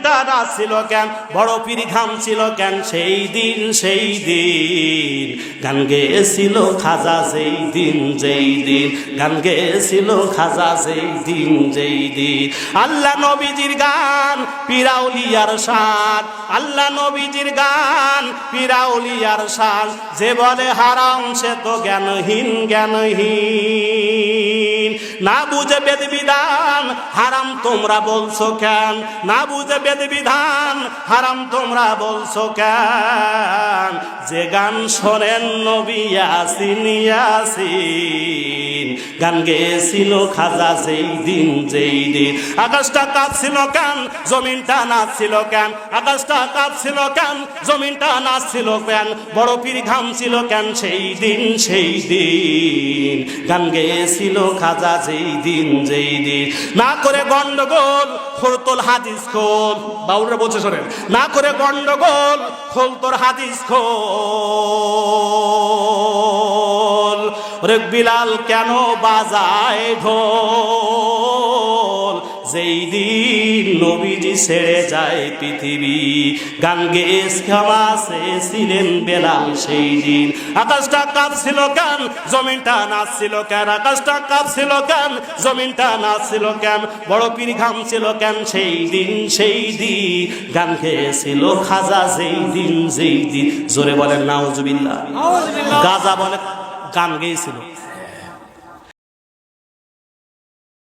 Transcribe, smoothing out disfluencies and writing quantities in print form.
জমিনটা নাচছিল কেন, বড় পীর ঘামছিল কেন সেই দিন গান গেয়েছিল খাজা যেই দিন গান গেয়েছিল খাজা যেই দিন আল্লাহ নবীজির গান পীরাউলিয়ার শান, আল্লাহ নবীজির গান পীরাউলিয়ার শান। যে বলে হারাম সে তো জ্ঞানহীন না বুঝে বেদ বিধান হারাম তোমরা বলছো কেন, না বুঝে বেদ বিধান হারাম তোমরা বলছো কেন। যে গান শোনেন নবী ইয়াসিন গান গেয়েছিল খাজা যেই দিন আকাশটা কাঁপছিল কেন, জমিনটা নাচছিল কেন, আকাশটা কাঁপছিল কেন, জমিনটা নাচছিল কেন, বড় পীর ঘামছিল কেন সেই দিন গান গেয়েছিল খাজা যেই দিন না করে গন্ডগোল খোল তোর হাদিস খোল, বাউলরা বলছে শোনেন, না করে গন্ডগোল খোল তোর হাদিস খোল। ওরে বিলাল কেন বাজায় ঢোল, যেই দিন নবীজি ছেড়ে যায় পৃথিবী গান গেয়ে ক্ষমা চেয়েছিলেন বেলাল সেই দিন। আকাশটা কাঁপছিল কেন, জমিনটা নাচছিল কেন, আকাশটা কাঁপছিল কেন, জমিনটা নাচছিল কেন, বড় পীর ঘামছিল কেন সেই দিন গান গেয়েছিল খাজা যেই দিন জোরে বলেন নাউজুবিল্লাহ। গাজা বলে গান গেয়েছিল।